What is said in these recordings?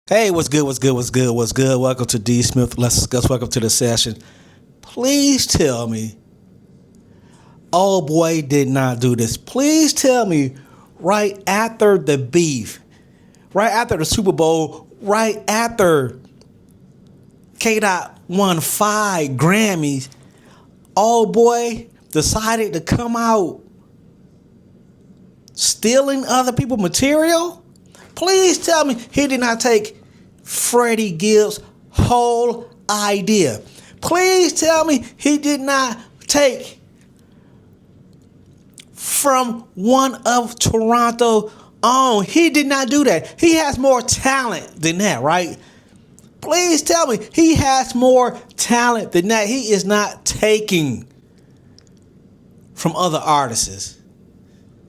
Hey, what's good? What's good? What's good? What's good? Welcome to D Smith. Let's discuss. Welcome to the session. Please tell me, oh boy, did not do this. Please tell me, right after the beef, right after the Super Bowl, right after K. Dot won 5 Grammys, oh boy decided to come out stealing other people's material. Please tell me he did not take Freddie Gibbs' whole idea. Please tell me he did not take from one of Toronto's own. He did not do that. He has more talent than that, right? Please tell me he has more talent than that. He is not taking from other artists.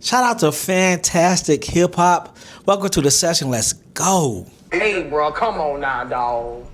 Shout out to Fantastic Hip Hop. Welcome to the session. Let's go. Hey, bro, come on now, dog.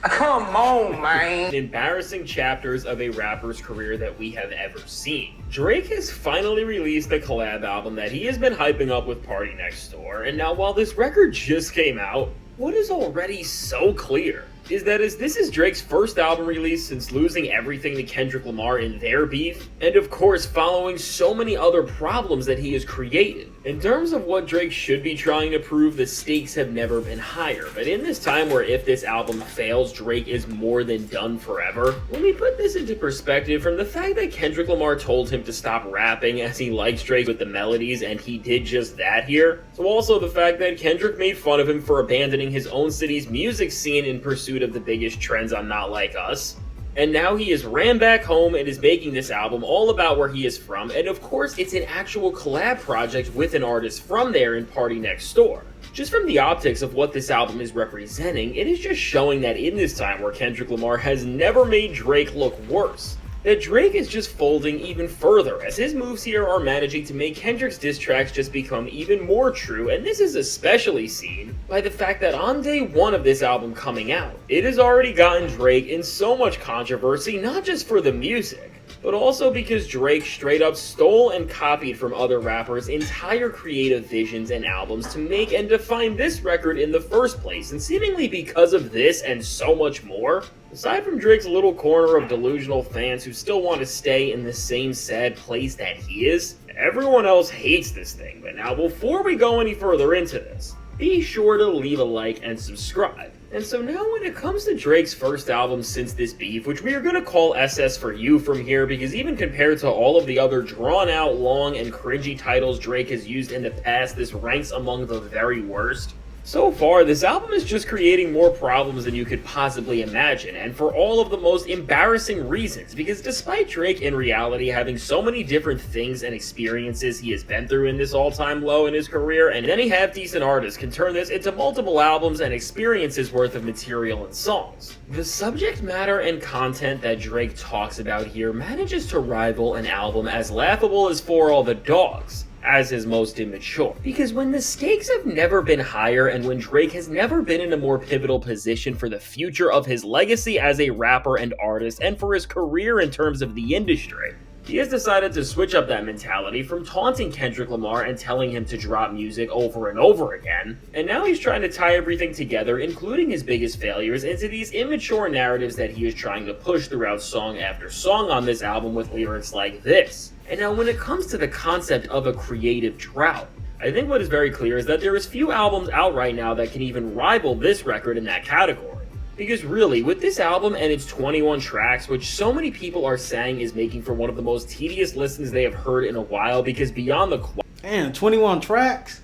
Come on, man. Embarrassing chapters of a rapper's career that we have ever seen. Drake has finally released a collab album that he has been hyping up with Party Next Door, and now while this record just came out, what is already so clear is that as this is Drake's first album release since losing everything to Kendrick Lamar in their beef, and of course following so many other problems that he has created. In terms of what Drake should be trying to prove, the stakes have never been higher, but in this time where if this album fails, Drake is more than done forever, let me put this into perspective from the fact that Kendrick Lamar told him to stop rapping as he likes Drake with the melodies, and he did just that here, to also the fact that Kendrick made fun of him for abandoning his own city's music scene in pursuit of the biggest trends on Not Like Us. And now he has ran back home and is making this album all about where he is from, and of course it's an actual collab project with an artist from there in Party Next Door. Just from the optics of what this album is representing, it is just showing that in this time where Kendrick Lamar has never made Drake look worse, that Drake is just folding even further, as his moves here are managing to make Kendrick's diss tracks just become even more true, and this is especially seen by the fact that on day one of this album coming out, it has already gotten Drake in so much controversy, not just for the music, but also because Drake straight up stole and copied from other rappers' entire creative visions and albums to make and define this record in the first place, and seemingly because of this and so much more, aside from Drake's little corner of delusional fans who still want to stay in the same sad place that he is, everyone else hates this thing. But now before we go any further into this, be sure to leave a like and subscribe. And so now when it comes to Drake's first album since this beef, which we are going to call SS for You from here, because even compared to all of the other drawn out, long, and cringy titles Drake has used in the past, this ranks among the very worst. So far, this album is just creating more problems than you could possibly imagine, and for all of the most embarrassing reasons, because despite Drake in reality having so many different things and experiences he has been through in this all-time low in his career, and any half-decent artist can turn this into multiple albums and experiences worth of material and songs. The subject matter and content that Drake talks about here manages to rival an album as laughable as For All the Dogs, as his most immature. Because when the stakes have never been higher and when Drake has never been in a more pivotal position for the future of his legacy as a rapper and artist and for his career in terms of the industry, he has decided to switch up that mentality from taunting Kendrick Lamar and telling him to drop music over and over again, and now he's trying to tie everything together, including his biggest failures, into these immature narratives that he is trying to push throughout song after song on this album with lyrics like this. And now when it comes to the concept of a creative drought, I think what is very clear is that there is few albums out right now that can even rival this record in that category. Because really, with this album and its 21 tracks, which so many people are saying is making for one of the most tedious listens they have heard in a while, because beyond the Damn, 21 tracks?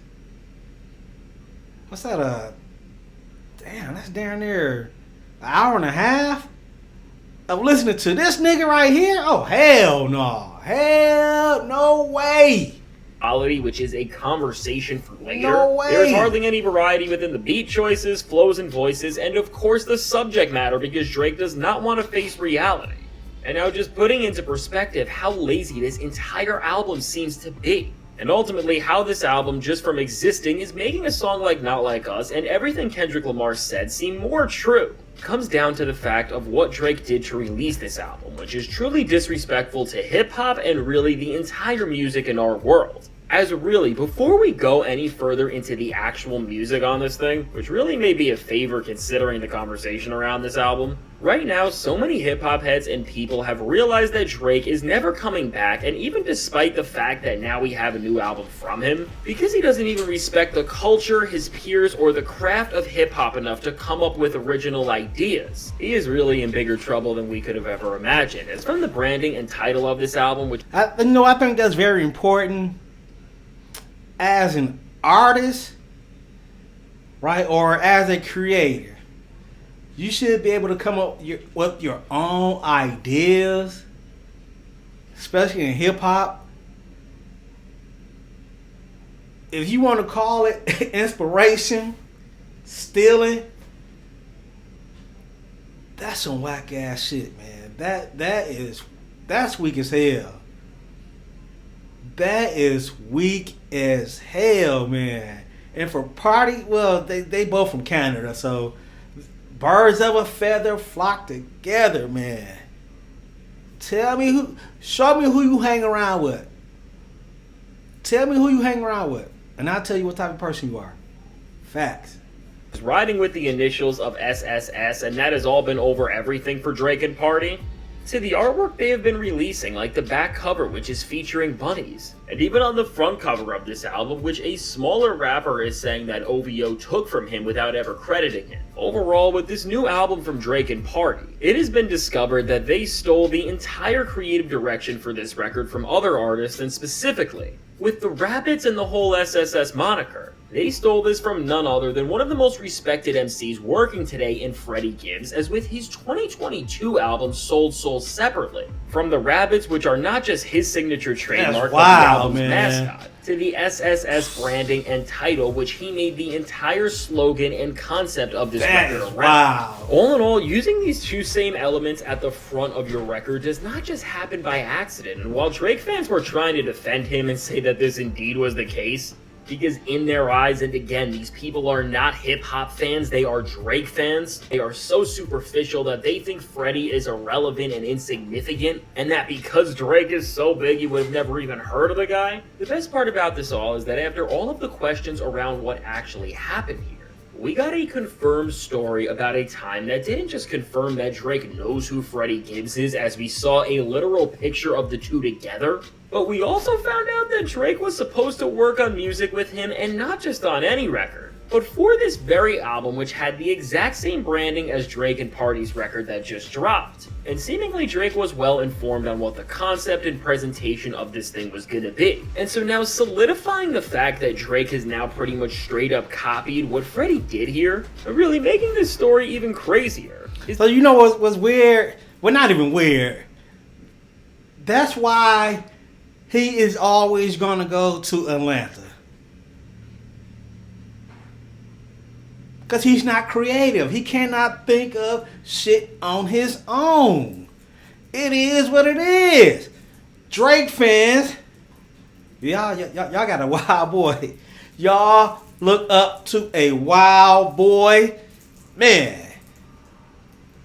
What's that, damn, that's down there an hour and a half of listening to this nigga right here? Oh, hell no. Hell no way. quality, which is a conversation for later. No way. There's hardly any variety within the beat choices, flows, and voices, and of course the subject matter, because Drake does not want to face reality. And now just putting into perspective how lazy this entire album seems to be, and ultimately how this album, just from existing, is making a song like Not Like Us and everything Kendrick Lamar said seem more true, comes down to the fact of what Drake did to release this album, which is truly disrespectful to hip-hop and really the entire music in our world. As really, before we go any further into the actual music on this thing, which really may be a favor considering the conversation around this album, right now so many hip-hop heads and people have realized that Drake is never coming back, and even despite the fact that now we have a new album from him, because he doesn't even respect the culture, his peers, or the craft of hip-hop enough to come up with original ideas. He is really in bigger trouble than we could have ever imagined. As from the branding and title of this album, which I think that's very important. As an artist, right, or as a creator, you should be able to come up with your own ideas, especially in hip hop. If you want to call it inspiration, stealing, that's some whack ass shit, man. That's weak as hell. That is weak as hell, man. And for Party, well, they both from Canada, so birds of a feather flock together, man. Show me who you hang around with. Tell me who you hang around with, and I'll tell you what type of person you are. Facts. riding with the initials of SSS, and that has all been over everything for Drake and Party, to the artwork they have been releasing, like the back cover, which is featuring bunnies, and even on the front cover of this album, which a smaller rapper is saying that OVO took from him without ever crediting him. Overall, with this new album from Drake and Party, it has been discovered that they stole the entire creative direction for this record from other artists, and specifically, with the Rabbits and the whole SSS moniker, they stole this from none other than one of the most respected MCs working today in Freddie Gibbs, as with his 2022 album sold separately. From the Rabbits, which are not just his signature trademark, but the album's mascot, to the SSS branding and title, which he made the entire slogan and concept of this record around. Wow. All in all, using these two same elements at the front of your record does not just happen by accident, and while Drake fans were trying to defend him and say that this indeed was the case, because in their eyes, and again, these people are not hip-hop fans, they are Drake fans. They are so superficial that they think Freddie is irrelevant and insignificant, and that because Drake is so big, you would have never even heard of the guy. The best part about this all is that after all of the questions around what actually happened here, we got a confirmed story about a time that didn't just confirm that Drake knows who Freddie Gibbs is, as we saw a literal picture of the two together, but we also found out that Drake was supposed to work on music with him, and not just on any record, but for this very album, which had the exact same branding as Drake and Party's record that just dropped. And seemingly Drake was well informed on what the concept and presentation of this thing was gonna be. And so now, solidifying the fact that Drake has now pretty much straight up copied what Freddie did here, and really making this story even crazier. So you know what was weird? Well, not even weird. That's why he is always gonna go to Atlanta. Because he's not creative. He cannot think of shit on his own. It is what it is. Drake fans, y'all got a wild boy. Y'all look up to a wild boy. Man.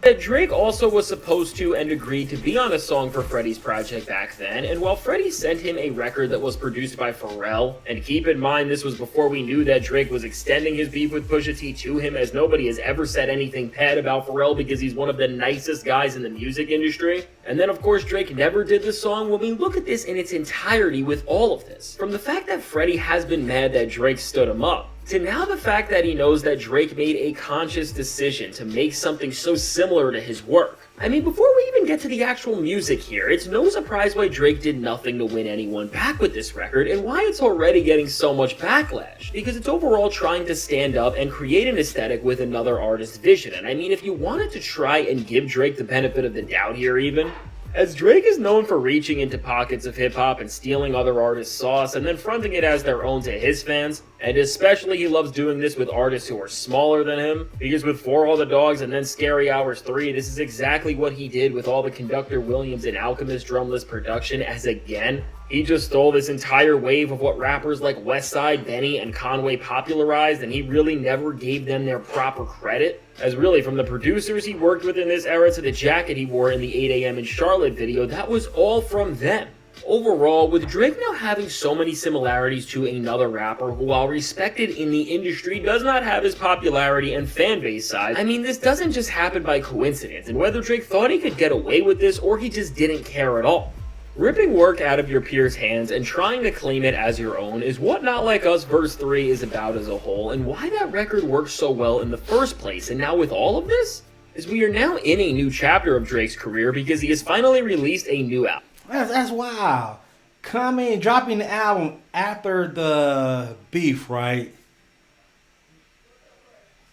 That Drake also was supposed to and agreed to be on a song for Freddie's project back then, and while Freddie sent him a record that was produced by Pharrell, and keep in mind this was before we knew that Drake was extending his beef with Pusha T to him, as nobody has ever said anything bad about Pharrell because he's one of the nicest guys in the music industry. And then of course Drake never did the song. When we look at this in its entirety with all of this, from the fact that Freddie has been mad that Drake stood him up, to now the fact that he knows that Drake made a conscious decision to make something so similar to his work. I mean, before we even get to the actual music here, it's no surprise why Drake did nothing to win anyone back with this record, and why it's already getting so much backlash. Because it's overall trying to stand up and create an aesthetic with another artist's vision. And I mean, if you wanted to try and give Drake the benefit of the doubt here even, as Drake is known for reaching into pockets of hip-hop and stealing other artists' sauce and then fronting it as their own to his fans, and especially he loves doing this with artists who are smaller than him, because with For All the Dogs and then Scary Hours 3, this is exactly what he did with all the Conductor Williams and Alchemist drumless production, as again, he just stole this entire wave of what rappers like Westside, Benny, and Conway popularized, and he really never gave them their proper credit. As really, from the producers he worked with in this era to the jacket he wore in the 8 AM in Charlotte video, that was all from them. Overall, with Drake now having so many similarities to another rapper who, while respected in the industry, does not have his popularity and fan base size, I mean, this doesn't just happen by coincidence, and whether Drake thought he could get away with this or he just didn't care at all. Ripping work out of your peers' hands and trying to claim it as your own is what Not Like Us Verse 3 is about as a whole, and why that record worked so well in the first place. And now with all of this, is we are now in a new chapter of Drake's career because he has finally released a new album. That's wild. Coming, dropping the album after the beef, right?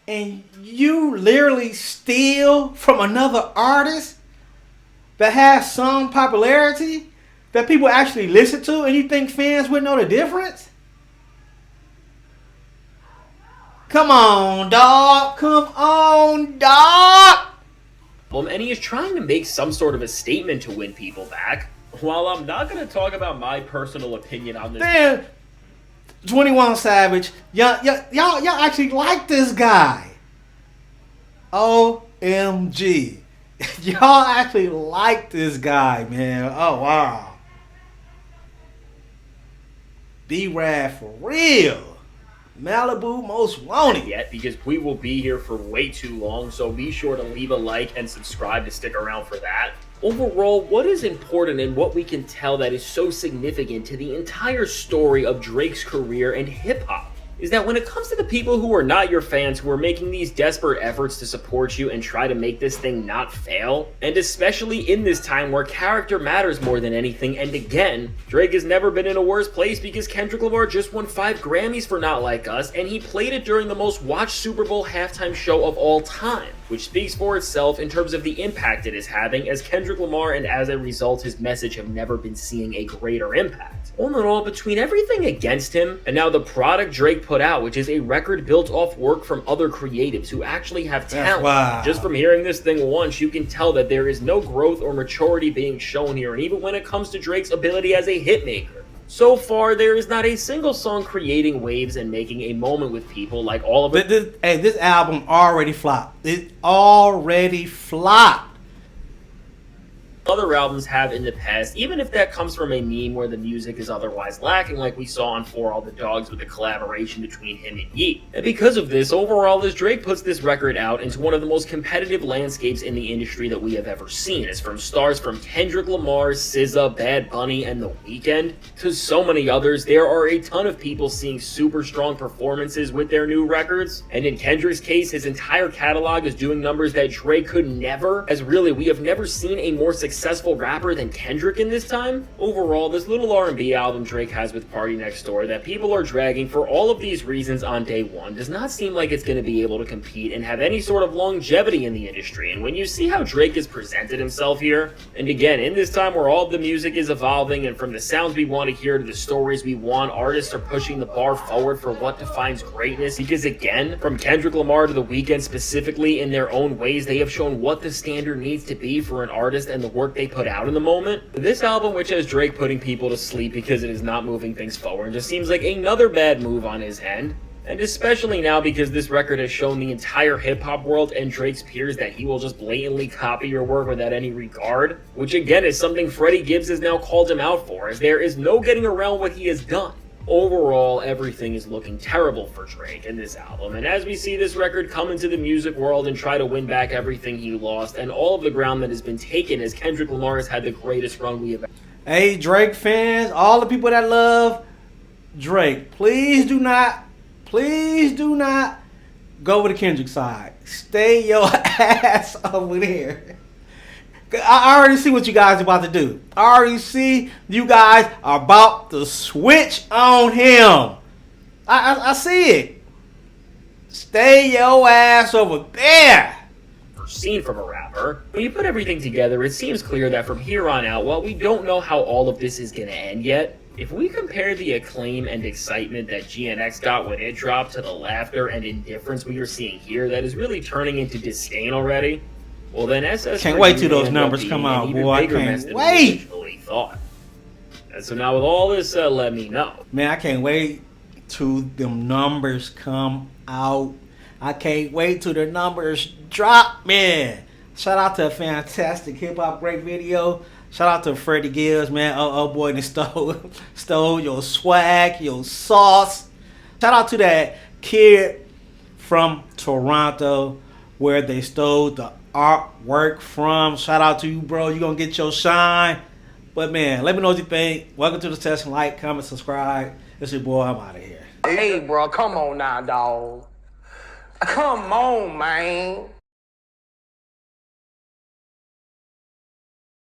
And you literally steal from another artist that has some popularity that people actually listen to, and you think fans would know the difference? Come on, dog. Come on, dog. And he is trying to make some sort of a statement to win people back. While I'm not going to talk about my personal opinion on this, Man, 21 Savage, y'all actually like this guy. OMG. Y'all actually like this guy, man. Oh, wow. B-Rad for real. Malibu Most Wanted. yet because we will be here for way too long, so be sure to leave a like and subscribe to stick around for that. Overall, what is important and what we can tell that is so significant to the entire story of Drake's career and hip-hop is that when it comes to the people who are not your fans, who are making these desperate efforts to support you and try to make this thing not fail, and especially in this time where character matters more than anything, and again, Drake has never been in a worse place because Kendrick Lamar just won 5 Grammys for Not Like Us, and he played it during the most watched Super Bowl halftime show of all time, which speaks for itself in terms of the impact it is having, as Kendrick Lamar and as a result his message have never been seeing a greater impact. All in all, between everything against him, and now the product Drake put out, which is a record built off work from other creatives who actually have talent. Wow. Just from hearing this thing once, you can tell that there is no growth or maturity being shown here, and even when it comes to Drake's ability as a hitmaker. So far, there is not a single song creating waves and making a moment with people like all of it. This album already flopped. It already flopped. Other albums have in the past, even if that comes from a meme where the music is otherwise lacking, like we saw on For All the Dogs with the collaboration between him and Yeat. And because of this, overall, as Drake puts this record out into one of the most competitive landscapes in the industry that we have ever seen, as from stars from Kendrick Lamar, SZA, Bad Bunny, and The Weeknd, to so many others, there are a ton of people seeing super strong performances with their new records. And in Kendrick's case, his entire catalog is doing numbers that Drake could never, as really, we have never seen a more successful rapper than Kendrick in this time. Overall, this little R&B album Drake has with Party Next Door that people are dragging for all of these reasons on day one does not seem like it's going to be able to compete and have any sort of longevity in the industry. And when you see how Drake has presented himself here, and again, in this time where all of the music is evolving and from the sounds we want to hear to the stories we want, artists are pushing the bar forward for what defines greatness, because again, from Kendrick Lamar to The Weeknd specifically, in their own ways, they have shown what the standard needs to be for an artist and the work they put out in the moment. This album, which has Drake putting people to sleep because it is not moving things forward, just seems like another bad move on his end. And especially now because this record has shown the entire hip-hop world and Drake's peers that he will just blatantly copy your work without any regard, which again is something Freddie Gibbs has now called him out for, as there is no getting around what he has done. Overall, everything is looking terrible for Drake in this album, and as we see this record come into the music world and try to win back everything he lost and all of the ground that has been taken, as Kendrick Lamar has had the greatest run we have ever. Hey, Drake fans, all the people that love Drake, please do not go with the Kendrick side. Stay your ass over there. I already see what you guys are about to do. I already see you guys are about to switch on him. I see it. Stay your ass over there. Seen from a rapper. When you put everything together, it seems clear that from here on out, while we don't know how all of this is going to end yet, if we compare the acclaim and excitement that GNX got when it dropped to the laughter and indifference we are seeing here that is really turning into disdain already, well then SS can't wait till those numbers come out, boy. I can't wait. Thought. And so now with all this, let me know. Man, I can't wait till them numbers come out. I can't wait till the numbers drop, man. Shout out to a fantastic hip hop great video. Shout out to Freddie Gibbs, man. Oh boy, they stole your swag, your sauce. Shout out to that kid from Toronto where they stole the artwork from. Shout out to you, bro. You gonna get your shine. But man, let me know what you think. Welcome to the session. Like, comment, subscribe. It's your boy. I'm out of here. Hey, bro, come on now, dog. Come on, man.